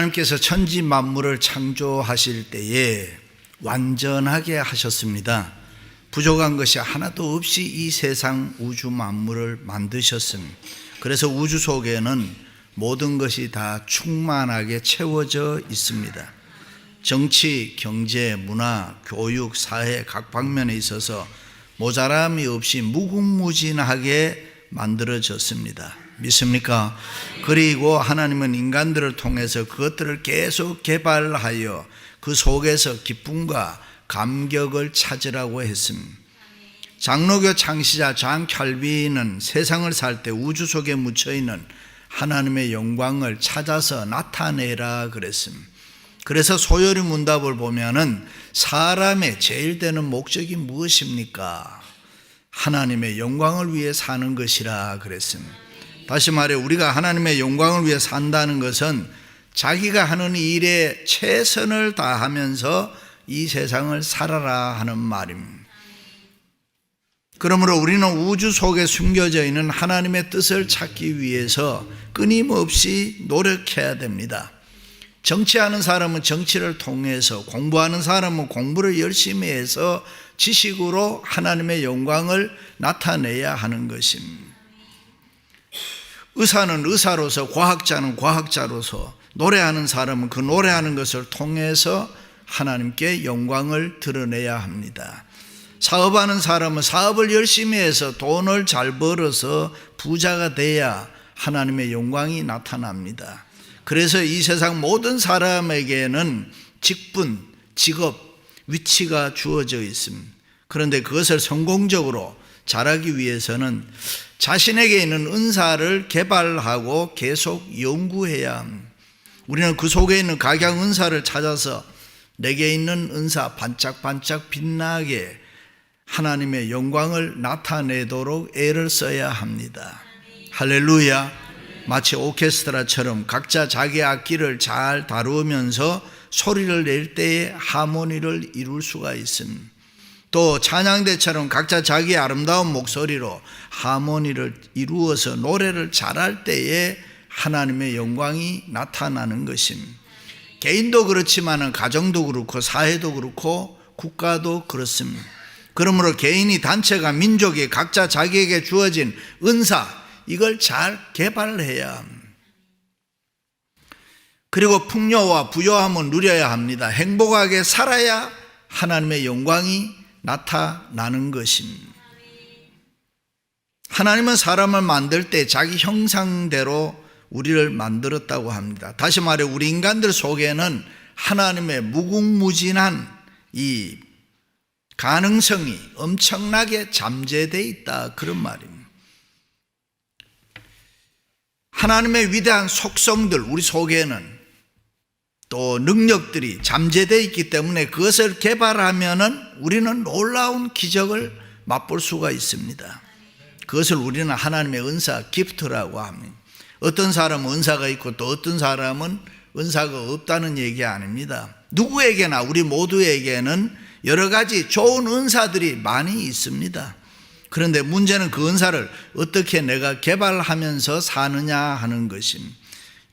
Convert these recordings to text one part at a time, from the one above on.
하나님께서 천지 만물을 창조하실 때에 완전하게 하셨습니다. 부족한 것이 하나도 없이 이 세상 우주 만물을 만드셨습니다. 그래서 우주 속에는 모든 것이 다 충만하게 채워져 있습니다. 정치, 경제, 문화, 교육, 사회 각 방면에 있어서 모자람이 없이 무궁무진하게 만들어졌습니다. 믿습니까? 그리고 하나님은 인간들을 통해서 그것들을 계속 개발하여 그 속에서 기쁨과 감격을 찾으라고 했습니다. 장로교 창시자 존 캘빈은 세상을 살 때 우주 속에 묻혀있는 하나님의 영광을 찾아서 나타내라 그랬습니다. 그래서 소요리 문답을 보면은 사람의 제일 되는 목적이 무엇입니까? 하나님의 영광을 위해 사는 것이라 그랬습니다. 다시 말해 우리가 하나님의 영광을 위해 산다는 것은 자기가 하는 일에 최선을 다하면서 이 세상을 살아라 하는 말입니다. 그러므로 우리는 우주 속에 숨겨져 있는 하나님의 뜻을 찾기 위해서 끊임없이 노력해야 됩니다. 정치하는 사람은 정치를 통해서, 공부하는 사람은 공부를 열심히 해서 지식으로 하나님의 영광을 나타내야 하는 것입니다. 의사는 의사로서, 과학자는 과학자로서, 노래하는 사람은 그 노래하는 것을 통해서 하나님께 영광을 드러내야 합니다. 사업하는 사람은 사업을 열심히 해서 돈을 잘 벌어서 부자가 돼야 하나님의 영광이 나타납니다. 그래서 이 세상 모든 사람에게는 직분, 직업, 위치가 주어져 있습니다. 그런데 그것을 성공적으로 잘하기 위해서는 자신에게 있는 은사를 개발하고 계속 연구해야 합니다. 우리는 그 속에 있는 각양 은사를 찾아서 내게 있는 은사 반짝반짝 빛나게 하나님의 영광을 나타내도록 애를 써야 합니다. 할렐루야. 마치 오케스트라처럼 각자 자기 악기를 잘 다루면서 소리를 낼 때에 하모니를 이룰 수가 있습니다. 또 찬양대처럼 각자 자기 아름다운 목소리로 하모니를 이루어서 노래를 잘할 때에 하나님의 영광이 나타나는 것입니다. 개인도 그렇지만 가정도 그렇고 사회도 그렇고 국가도 그렇습니다. 그러므로 개인이, 단체가, 민족이 각자 자기에게 주어진 은사, 이걸 잘 개발해야 합니다. 그리고 풍요와 부요함을 누려야 합니다. 행복하게 살아야 하나님의 영광이 나타나는 것입니다. 하나님은 사람을 만들 때 자기 형상대로 우리를 만들었다고 합니다. 다시 말해 우리 인간들 속에는 하나님의 무궁무진한 이 가능성이 엄청나게 잠재되어 있다, 그런 말입니다. 하나님의 위대한 속성들, 우리 속에는 또 능력들이 잠재되어 있기 때문에 그것을 개발하면은 우리는 놀라운 기적을 맛볼 수가 있습니다. 그것을 우리는 하나님의 은사, 기프트라고 합니다. 어떤 사람은 은사가 있고 또 어떤 사람은 은사가 없다는 얘기 아닙니다. 누구에게나, 우리 모두에게는 여러 가지 좋은 은사들이 많이 있습니다. 그런데 문제는 그 은사를 어떻게 내가 개발하면서 사느냐 하는 것입니다.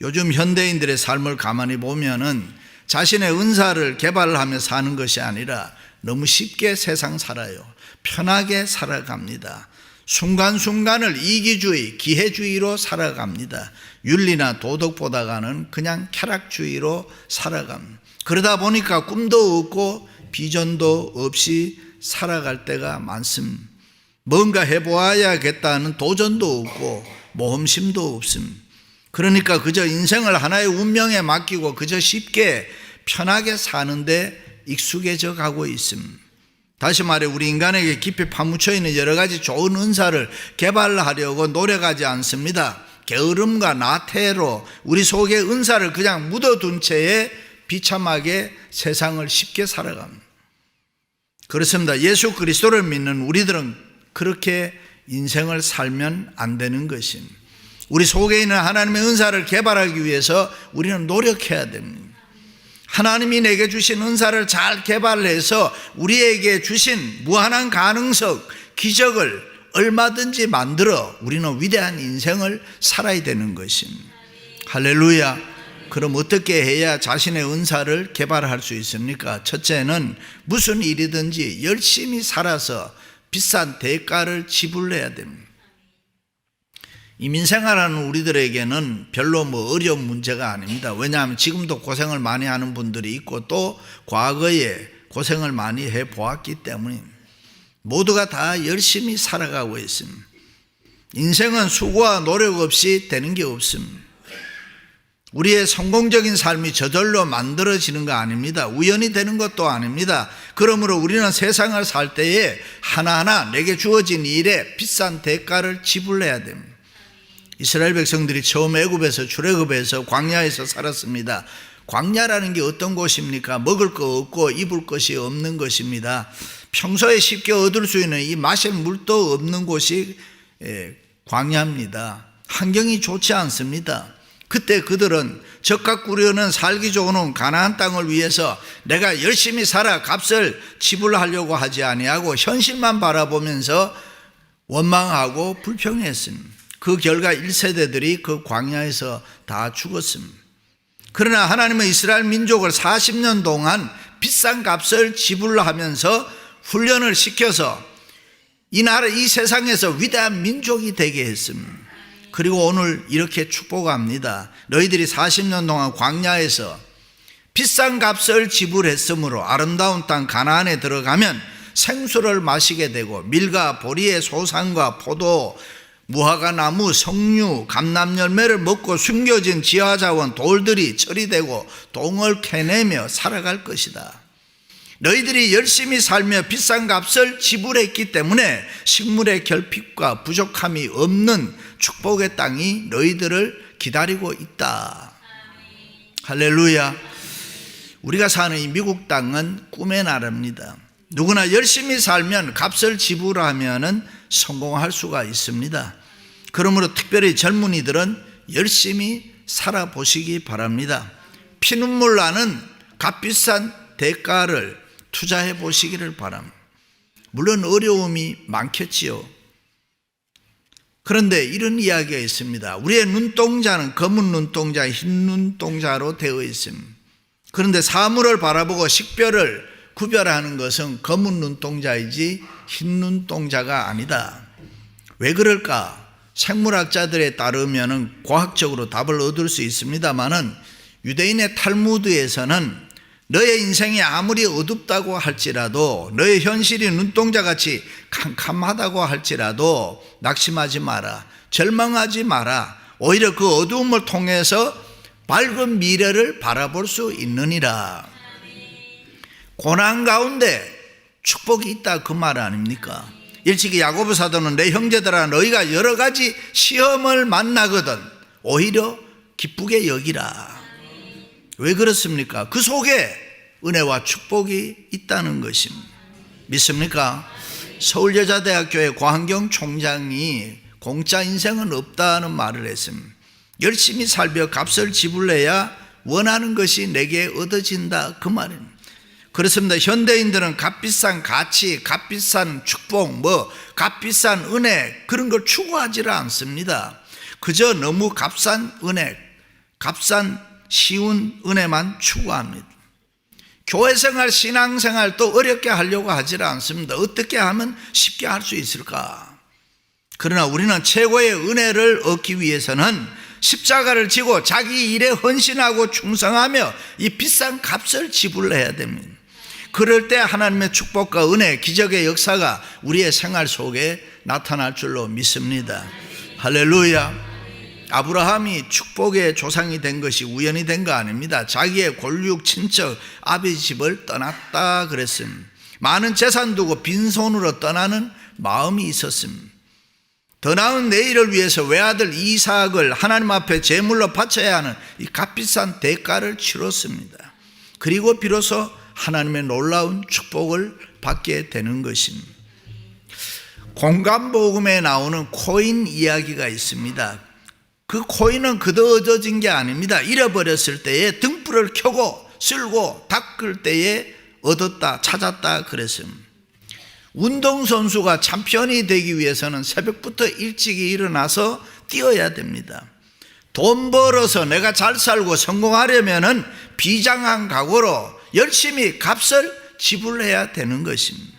요즘 현대인들의 삶을 가만히 보면은 자신의 은사를 개발하며 사는 것이 아니라 너무 쉽게 세상 살아요. 편하게 살아갑니다. 순간순간을 이기주의, 기회주의로 살아갑니다. 윤리나 도덕보다가는 그냥 쾌락주의로 살아갑니다. 그러다 보니까 꿈도 없고 비전도 없이 살아갈 때가 많습니다. 뭔가 해보아야겠다는 도전도 없고 모험심도 없습니다. 그러니까 그저 인생을 하나의 운명에 맡기고 그저 쉽게 편하게 사는데 익숙해져 가고 있습니다. 다시 말해 우리 인간에게 깊이 파묻혀 있는 여러 가지 좋은 은사를 개발하려고 노력하지 않습니다. 게으름과 나태로 우리 속에 은사를 그냥 묻어둔 채에 비참하게 세상을 쉽게 살아갑니다. 그렇습니다. 예수 그리스도를 믿는 우리들은 그렇게 인생을 살면 안 되는 것입니다. 우리 속에 있는 하나님의 은사를 개발하기 위해서 우리는 노력해야 됩니다. 하나님이 내게 주신 은사를 잘 개발해서 우리에게 주신 무한한 가능성, 기적을 얼마든지 만들어 우리는 위대한 인생을 살아야 되는 것입니다. 할렐루야. 그럼 어떻게 해야 자신의 은사를 개발할 수 있습니까? 첫째는 무슨 일이든지 열심히 살아서 비싼 대가를 지불해야 됩니다. 이민생활하는 우리들에게는 별로 어려운 문제가 아닙니다. 왜냐하면 지금도 고생을 많이 하는 분들이 있고 또 과거에 고생을 많이 해보았기 때문입니다. 모두가 다 열심히 살아가고 있습니다. 인생은 수고와 노력 없이 되는 게 없습니다. 우리의 성공적인 삶이 저절로 만들어지는 거 아닙니다. 우연히 되는 것도 아닙니다. 그러므로 우리는 세상을 살 때에 하나하나 내게 주어진 일에 비싼 대가를 지불해야 됩니다. 이스라엘 백성들이 처음 애굽에서 출애굽해서 광야에서 살았습니다. 광야라는 게 어떤 곳입니까? 먹을 거 없고 입을 것이 없는 것입니다. 평소에 쉽게 얻을 수 있는 이 마실 물도 없는 곳이 광야입니다. 환경이 좋지 않습니다. 그때 그들은 적각 꾸려는 살기 좋은 가나안 땅을 위해서 내가 열심히 살아 값을 지불하려고 하지 아니하고 현실만 바라보면서 원망하고 불평했습니다. 그 결과 1세대들이 그 광야에서 다 죽었습니다. 그러나 하나님은 이스라엘 민족을 40년 동안 비싼 값을 지불하면서 훈련을 시켜서 이 나라, 이 세상에서 위대한 민족이 되게 했습니다. 그리고 오늘 이렇게 축복합니다. 너희들이 40년 동안 광야에서 비싼 값을 지불했으므로 아름다운 땅 가나안에 들어가면 생수를 마시게 되고 밀과 보리의 소산과 포도, 무화과 나무, 석류, 감람 열매를 먹고 숨겨진 지하자원 돌들이 처리되고 동을 캐내며 살아갈 것이다. 너희들이 열심히 살며 비싼 값을 지불했기 때문에 식물의 결핍과 부족함이 없는 축복의 땅이 너희들을 기다리고 있다. 할렐루야. 우리가 사는 이 미국 땅은 꿈의 나라입니다. 누구나 열심히 살면 값을 지불하면 성공할 수가 있습니다. 그러므로 특별히 젊은이들은 열심히 살아보시기 바랍니다. 피눈물 나는 값비싼 대가를 투자해 보시기를 바랍니다. 물론 어려움이 많겠지요. 그런데 이런 이야기가 있습니다. 우리의 눈동자는 검은 눈동자, 흰 눈동자로 되어 있습니다. 그런데 사물을 바라보고 식별을 구별하는 것은 검은 눈동자이지 흰 눈동자가 아니다. 왜 그럴까? 생물학자들에 따르면 과학적으로 답을 얻을 수 있습니다만은 유대인의 탈무드에서는 너의 인생이 아무리 어둡다고 할지라도 너의 현실이 눈동자같이 캄캄하다고 할지라도 낙심하지 마라. 절망하지 마라. 오히려 그 어두움을 통해서 밝은 미래를 바라볼 수 있느니라. 고난 가운데 축복이 있다 그 말 아닙니까? 일찍이 야고보 사도는 내 형제들아 너희가 여러 가지 시험을 만나거든 오히려 기쁘게 여기라. 왜 그렇습니까? 그 속에 은혜와 축복이 있다는 것입니다. 믿습니까? 서울여자대학교의 과한경 총장이 공짜 인생은 없다는 말을 했습니다. 열심히 살며 값을 지불해야 원하는 것이 내게 얻어진다 그 말입니다. 그렇습니다. 현대인들은 값비싼 가치, 값비싼 축복, 값비싼 은혜 그런 걸 추구하지를 않습니다. 그저 너무 값싼 은혜, 값싼 쉬운 은혜만 추구합니다. 교회생활, 신앙생활도 어렵게 하려고 하지 않습니다. 어떻게 하면 쉽게 할 수 있을까? 그러나 우리는 최고의 은혜를 얻기 위해서는 십자가를 지고 자기 일에 헌신하고 충성하며 이 비싼 값을 지불해야 됩니다. 그럴 때 하나님의 축복과 은혜, 기적의 역사가 우리의 생활 속에 나타날 줄로 믿습니다. 할렐루야. 아브라함이 축복의 조상이 된 것이 우연히 된 거 아닙니다. 자기의 골육 친척 아비 집을 떠났다 그랬습니다. 많은 재산 두고 빈손으로 떠나는 마음이 있었습니다. 더 나은 내일을 위해서 외아들 이삭을 하나님 앞에 제물로 바쳐야 하는 이 값비싼 대가를 치렀습니다. 그리고 비로소 하나님의 놀라운 축복을 받게 되는 것입니다. 공감복음에 나오는 코인 이야기가 있습니다. 그 코인은 그도 얻어진 게 아닙니다. 잃어버렸을 때에 등불을 켜고 쓸고 닦을 때에 얻었다 찾았다 그랬습니다. 운동선수가 챔피언이 되기 위해서는 새벽부터 일찍 일어나서 뛰어야 됩니다. 돈 벌어서 내가 잘 살고 성공하려면은 비장한 각오로 열심히 값을 지불해야 되는 것입니다.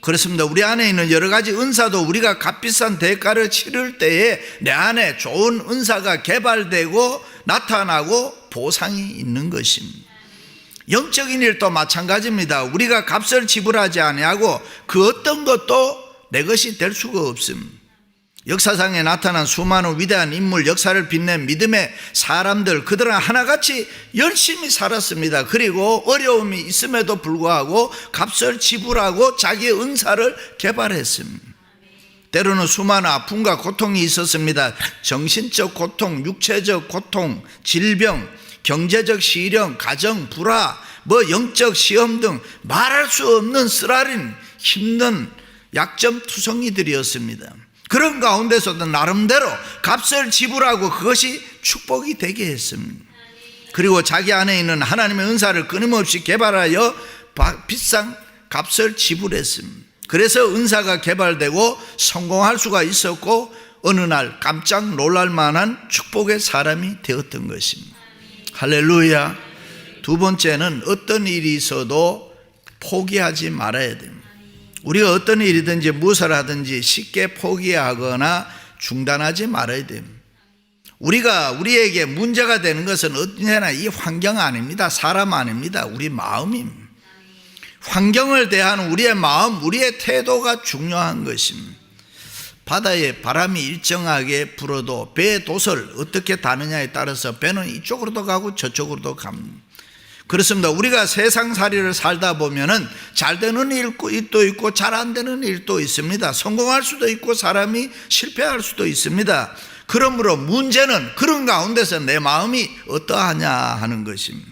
그렇습니다. 우리 안에 있는 여러 가지 은사도 우리가 값비싼 대가를 치를 때에 내 안에 좋은 은사가 개발되고 나타나고 보상이 있는 것입니다. 영적인 일도 마찬가지입니다. 우리가 값을 지불하지 아니하고 그 어떤 것도 내 것이 될 수가 없습니다. 역사상에 나타난 수많은 위대한 인물, 역사를 빛낸 믿음의 사람들, 그들은 하나같이 열심히 살았습니다. 그리고 어려움이 있음에도 불구하고 값을 지불하고 자기의 은사를 개발했습니다. 때로는 수많은 아픔과 고통이 있었습니다. 정신적 고통, 육체적 고통, 질병, 경제적 시련, 가정 불화, 영적 시험 등 말할 수 없는 쓰라린 힘든 약점투성이들이었습니다. 그런 가운데서도 나름대로 값을 지불하고 그것이 축복이 되게 했습니다. 그리고 자기 안에 있는 하나님의 은사를 끊임없이 개발하여 비싼 값을 지불했습니다. 그래서 은사가 개발되고 성공할 수가 있었고 어느 날 깜짝 놀랄 만한 축복의 사람이 되었던 것입니다. 할렐루야. 두 번째는 어떤 일이 있어도 포기하지 말아야 됩니다. 우리가 어떤 일이든지 무엇을 하든지 쉽게 포기하거나 중단하지 말아야 됩니다. 우리에게 문제가 되는 것은 언제나 이 환경 아닙니다. 사람 아닙니다. 우리 마음입니다. 환경을 대하는 우리의 마음, 우리의 태도가 중요한 것입니다. 바다에 바람이 일정하게 불어도 배의 돛을 어떻게 다느냐에 따라서 배는 이쪽으로도 가고 저쪽으로도 갑니다. 그렇습니다. 우리가 세상살이를 살다 보면은 잘 되는 일도 있고 잘 안 되는 일도 있습니다. 성공할 수도 있고 사람이 실패할 수도 있습니다. 그러므로 문제는 그런 가운데서 내 마음이 어떠하냐 하는 것입니다.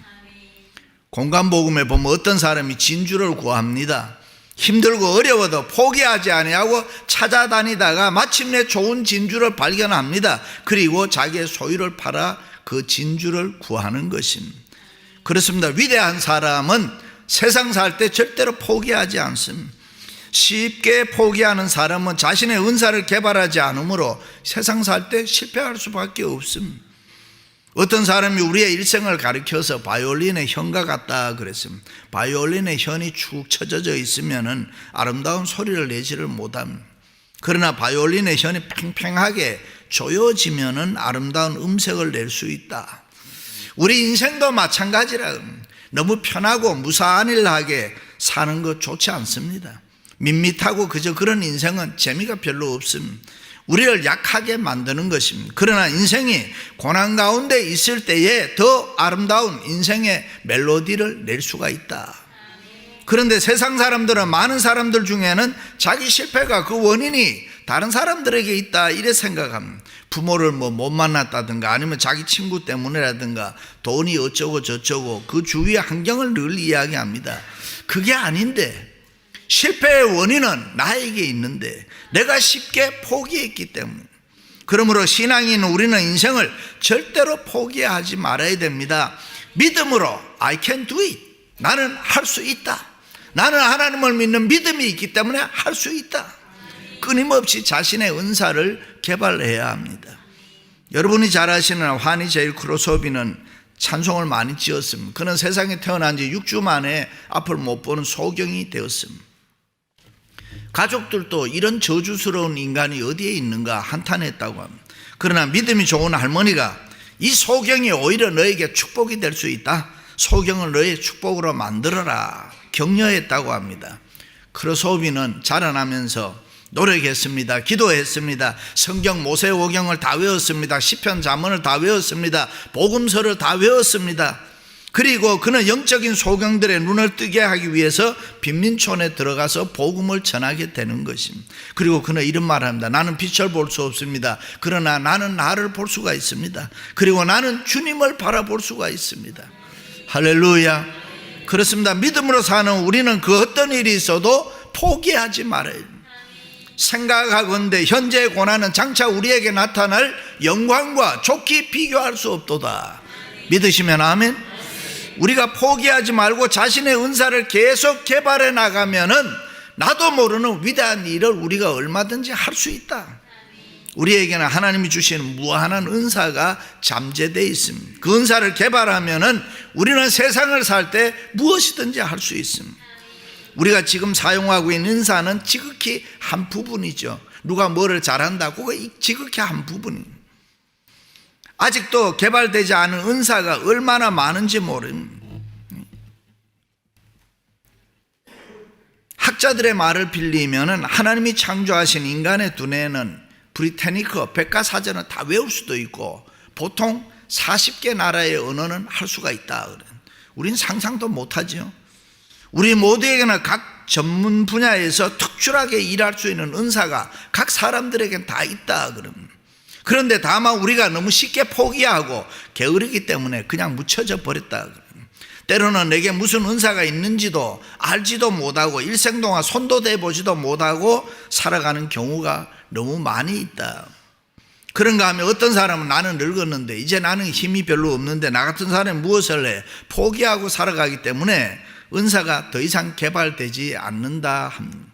공간복음에 보면 어떤 사람이 진주를 구합니다. 힘들고 어려워도 포기하지 아니하고 찾아다니다가 마침내 좋은 진주를 발견합니다. 그리고 자기의 소유를 팔아 그 진주를 구하는 것입니다. 그렇습니다. 위대한 사람은 세상 살 때 절대로 포기하지 않습니다. 쉽게 포기하는 사람은 자신의 은사를 개발하지 않으므로 세상 살 때 실패할 수밖에 없습니다. 어떤 사람이 우리의 일생을 가리켜서 바이올린의 현과 같다 그랬습니다. 바이올린의 현이 축 처져져 있으면 아름다운 소리를 내지를 못합니다. 그러나 바이올린의 현이 팽팽하게 조여지면 아름다운 음색을 낼 수 있다. 우리 인생도 마찬가지라. 너무 편하고 무사한 일 하게 사는 것 좋지 않습니다. 밋밋하고 그저 그런 인생은 재미가 별로 없습니다. 우리를 약하게 만드는 것입니다. 그러나 인생이 고난 가운데 있을 때에 더 아름다운 인생의 멜로디를 낼 수가 있다. 그런데 세상 사람들은, 많은 사람들 중에는 자기 실패가 그 원인이 다른 사람들에게 있다 이래 생각합니다. 부모를 못 만났다든가 아니면 자기 친구 때문이라든가 돈이 어쩌고 저쩌고 그 주위의 환경을 늘 이야기합니다. 그게 아닌데 실패의 원인은 나에게 있는데 내가 쉽게 포기했기 때문에. 그러므로 신앙인 우리는 인생을 절대로 포기하지 말아야 됩니다. 믿음으로 I can do it. 나는 할 수 있다. 나는 하나님을 믿는 믿음이 있기 때문에 할 수 있다. 끊임없이 자신의 은사를 개발해야 합니다. 여러분이 잘 아시는 환희 제일 크로소비는 찬송을 많이 지었습니다. 그는 세상에 태어난 지 6주 만에 앞을 못 보는 소경이 되었습니다. 가족들도 이런 저주스러운 인간이 어디에 있는가 한탄했다고 합니다. 그러나 믿음이 좋은 할머니가 이 소경이 오히려 너에게 축복이 될 수 있다. 소경을 너의 축복으로 만들어라. 격려했다고 합니다. 크로소비는 자라나면서 노력했습니다. 기도했습니다. 성경 모세오경을 다 외웠습니다. 시편 잠언을 다 외웠습니다. 복음서를 다 외웠습니다. 그리고 그는 영적인 소경들의 눈을 뜨게 하기 위해서 빈민촌에 들어가서 복음을 전하게 되는 것입니다. 그리고 그는 이런 말을 합니다. 나는 빛을 볼 수 없습니다. 그러나 나는 나를 볼 수가 있습니다. 그리고 나는 주님을 바라볼 수가 있습니다. 할렐루야. 그렇습니다. 믿음으로 사는 우리는 그 어떤 일이 있어도 포기하지 말아야 합니다. 생각하건대 현재의 고난은 장차 우리에게 나타날 영광과 좋게 비교할 수 없도다. 믿으시면 아멘. 우리가 포기하지 말고 자신의 은사를 계속 개발해 나가면은 나도 모르는 위대한 일을 우리가 얼마든지 할 수 있다. 우리에게는 하나님이 주시는 무한한 은사가 잠재되어 있습니다. 그 은사를 개발하면은 우리는 세상을 살 때 무엇이든지 할 수 있습니다. 우리가 지금 사용하고 있는 은사는 지극히 한 부분이죠. 누가 뭐를 잘한다, 그거 지극히 한 부분입니다. 아직도 개발되지 않은 은사가 얼마나 많은지 모릅니다. 학자들의 말을 빌리면은 하나님이 창조하신 인간의 두뇌는 브리테니커 백과사전은 다 외울 수도 있고 보통 40개 나라의 언어는 할 수가 있다. 우리는 상상도 못하죠. 우리 모두에게는 각 전문 분야에서 특출하게 일할 수 있는 은사가 각 사람들에게는 다 있다. 그런데 다만 우리가 너무 쉽게 포기하고 게으르기 때문에 그냥 묻혀져 버렸다. 때로는 내게 무슨 은사가 있는지도 알지도 못하고 일생 동안 손도 대보지도 못하고 살아가는 경우가 너무 많이 있다. 그런가 하면 어떤 사람은 나는 늙었는데 이제 나는 힘이 별로 없는데 나 같은 사람이 무엇을 해? 포기하고 살아가기 때문에 은사가 더 이상 개발되지 않는다 합니다.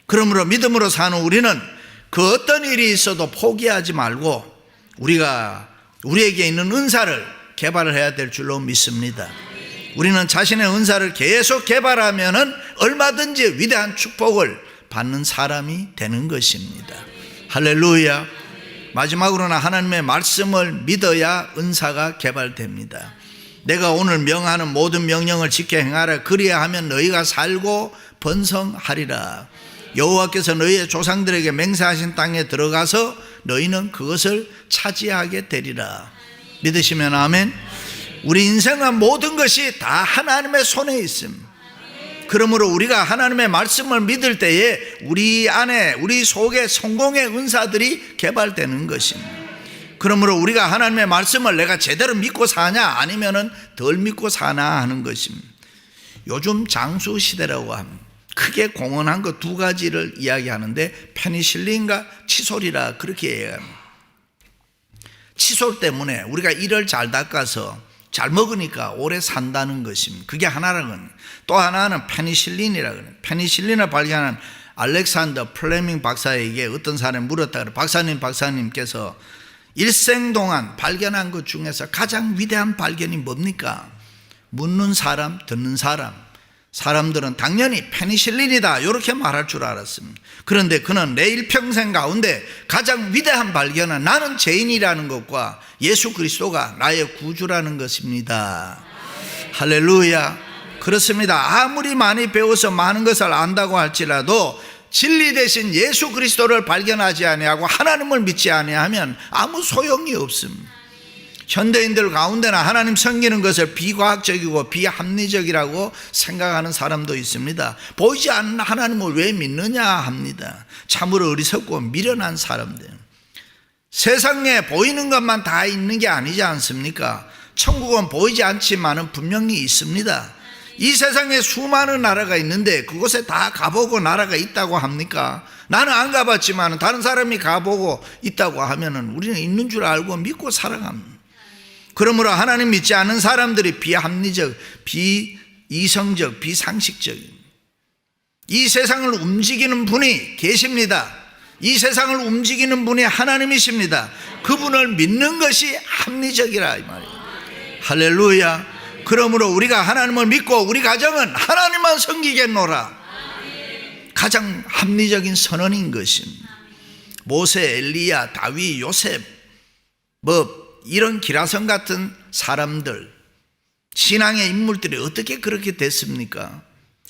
그러므로 믿음으로 사는 우리는 그 어떤 일이 있어도 포기하지 말고 우리에게 있는 은사를 개발을 해야 될 줄로 믿습니다. 우리는 자신의 은사를 계속 개발하면은 얼마든지 위대한 축복을 받는 사람이 되는 것입니다. 할렐루야. 마지막으로는 하나님의 말씀을 믿어야 은사가 개발됩니다. 내가 오늘 명하는 모든 명령을 지켜 행하라. 그리하면 너희가 살고 번성하리라. 여호와께서 너희의 조상들에게 맹세하신 땅에 들어가서 너희는 그것을 차지하게 되리라. 믿으시면 아멘. 우리 인생은 모든 것이 다 하나님의 손에 있습니다. 그러므로 우리가 하나님의 말씀을 믿을 때에 우리 안에 우리 속에 성공의 은사들이 개발되는 것입니다. 그러므로 우리가 하나님의 말씀을 내가 제대로 믿고 사냐 아니면은 덜 믿고 사나 하는 것입니다. 요즘 장수 시대라고 합니다. 크게 공헌한 것 두 가지를 이야기하는데 페니실린과 칫솔이라 그렇게 얘기합니다. 칫솔 때문에 우리가 이를 잘 닦아서 잘 먹으니까 오래 산다는 것입니다. 그게 하나라는. 또 하나는 페니실린이라고 해요. 페니실린을 발견한 알렉산더 플레밍 박사에게 어떤 사람이 물었다. 박사님께서 일생 동안 발견한 것 중에서 가장 위대한 발견이 뭡니까? 묻는 사람, 듣는 사람들은 당연히 페니실린이다 이렇게 말할 줄 알았습니다. 그런데 그는 내 일평생 가운데 가장 위대한 발견은 나는 죄인이라는 것과 예수 그리스도가 나의 구주라는 것입니다. 할렐루야. 그렇습니다. 아무리 많이 배워서 많은 것을 안다고 할지라도 진리 대신 예수 그리스도를 발견하지 아니하고 하나님을 믿지 아니하면 아무 소용이 없습니다. 현대인들 가운데나 하나님 섬기는 것을 비과학적이고 비합리적이라고 생각하는 사람도 있습니다. 보이지 않는 하나님을 왜 믿느냐 합니다. 참으로 어리석고 미련한 사람들. 세상에 보이는 것만 다 있는 게 아니지 않습니까? 천국은 보이지 않지만은 분명히 있습니다. 이 세상에 수많은 나라가 있는데 그곳에 다 가보고 나라가 있다고 합니까? 나는 안 가봤지만 다른 사람이 가보고 있다고 하면은 우리는 있는 줄 알고 믿고 살아갑니다. 그러므로 하나님 믿지 않는 사람들이 비합리적, 비이성적, 비상식적 이 세상을 움직이는 분이 계십니다. 이 세상을 움직이는 분이 하나님이십니다. 그분을 믿는 것이 합리적이라 이 말이에요. 할렐루야. 그러므로 우리가 하나님을 믿고 우리 가정은 하나님만 섬기겠노라. 가장 합리적인 선언인 것입니다. 모세, 엘리야, 다윗, 요셉 이런 기라성 같은 사람들, 신앙의 인물들이 어떻게 그렇게 됐습니까?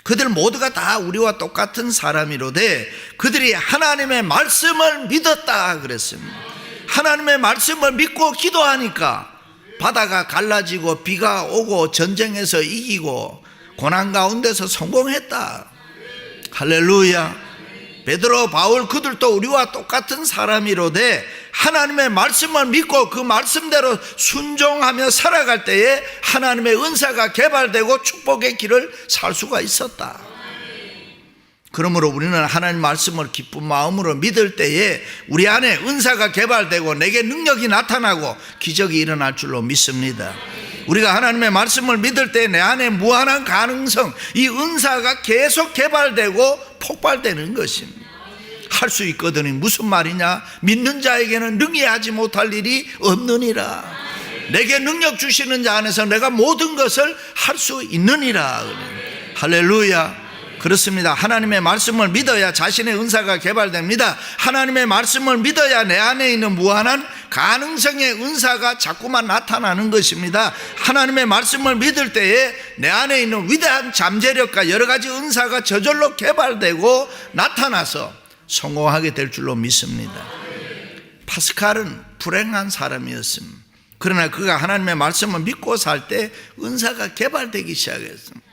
그들 모두가 다 우리와 똑같은 사람이로되 그들이 하나님의 말씀을 믿었다 그랬습니다. 하나님의 말씀을 믿고 기도하니까 바다가 갈라지고 비가 오고 전쟁에서 이기고 고난 가운데서 성공했다. 할렐루야. 베드로, 바울 그들도 우리와 똑같은 사람이로되 하나님의 말씀을 믿고 그 말씀대로 순종하며 살아갈 때에 하나님의 은사가 개발되고 축복의 길을 살 수가 있었다. 그러므로 우리는 하나님 말씀을 기쁜 마음으로 믿을 때에 우리 안에 은사가 개발되고 내게 능력이 나타나고 기적이 일어날 줄로 믿습니다. 우리가 하나님의 말씀을 믿을 때 내 안에 무한한 가능성, 이 은사가 계속 개발되고 폭발되는 것입니다. 할 수 있거든요. 무슨 말이냐? 믿는 자에게는 능히 하지 못할 일이 없느니라. 내게 능력 주시는 자 안에서 내가 모든 것을 할 수 있느니라. 할렐루야. 그렇습니다. 하나님의 말씀을 믿어야 자신의 은사가 개발됩니다. 하나님의 말씀을 믿어야 내 안에 있는 무한한 가능성의 은사가 자꾸만 나타나는 것입니다. 하나님의 말씀을 믿을 때에 내 안에 있는 위대한 잠재력과 여러 가지 은사가 저절로 개발되고 나타나서 성공하게 될 줄로 믿습니다. 파스칼은 불행한 사람이었습니다. 그러나 그가 하나님의 말씀을 믿고 살 때 은사가 개발되기 시작했습니다.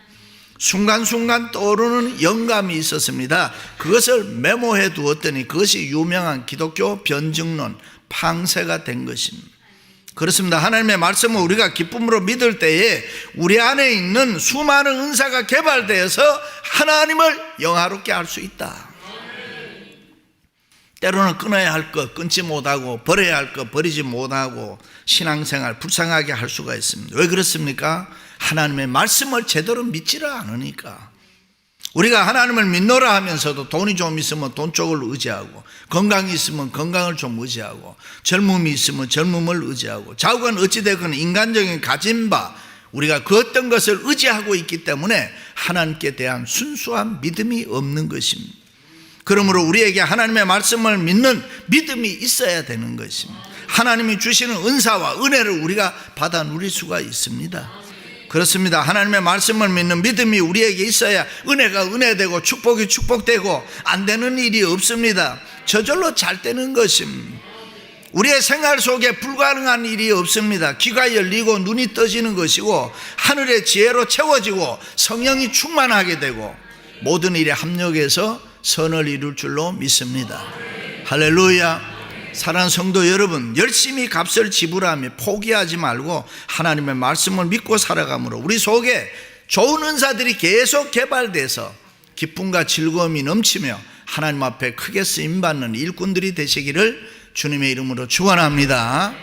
순간순간 떠오르는 영감이 있었습니다. 그것을 메모해 두었더니 그것이 유명한 기독교 변증론 팡세가 된 것입니다. 그렇습니다. 하나님의 말씀을 우리가 기쁨으로 믿을 때에 우리 안에 있는 수많은 은사가 개발되어서 하나님을 영화롭게 할 수 있다. 때로는 끊어야 할 것 끊지 못하고 버려야 할 것 버리지 못하고 신앙생활 불쌍하게 할 수가 있습니다. 왜 그렇습니까? 하나님의 말씀을 제대로 믿지를 않으니까. 우리가 하나님을 믿노라 하면서도 돈이 좀 있으면 돈 쪽을 의지하고, 건강이 있으면 건강을 좀 의지하고, 젊음이 있으면 젊음을 의지하고, 자욱은 어찌되건 인간적인 가진 바 우리가 그 어떤 것을 의지하고 있기 때문에 하나님께 대한 순수한 믿음이 없는 것입니다. 그러므로 우리에게 하나님의 말씀을 믿는 믿음이 있어야 되는 것입니다. 하나님이 주시는 은사와 은혜를 우리가 받아 누릴 수가 있습니다. 그렇습니다. 하나님의 말씀을 믿는 믿음이 우리에게 있어야 은혜가 은혜되고 축복이 축복되고 안 되는 일이 없습니다. 저절로 잘 되는 것입니다. 우리의 생활 속에 불가능한 일이 없습니다. 귀가 열리고 눈이 떠지는 것이고 하늘의 지혜로 채워지고 성령이 충만하게 되고 모든 일에 합력해서 선을 이룰 줄로 믿습니다. 할렐루야. 사랑하는 성도 여러분, 열심히 값을 지불하며 포기하지 말고 하나님의 말씀을 믿고 살아가므로 우리 속에 좋은 은사들이 계속 개발돼서 기쁨과 즐거움이 넘치며 하나님 앞에 크게 쓰임받는 일꾼들이 되시기를 주님의 이름으로 축원합니다.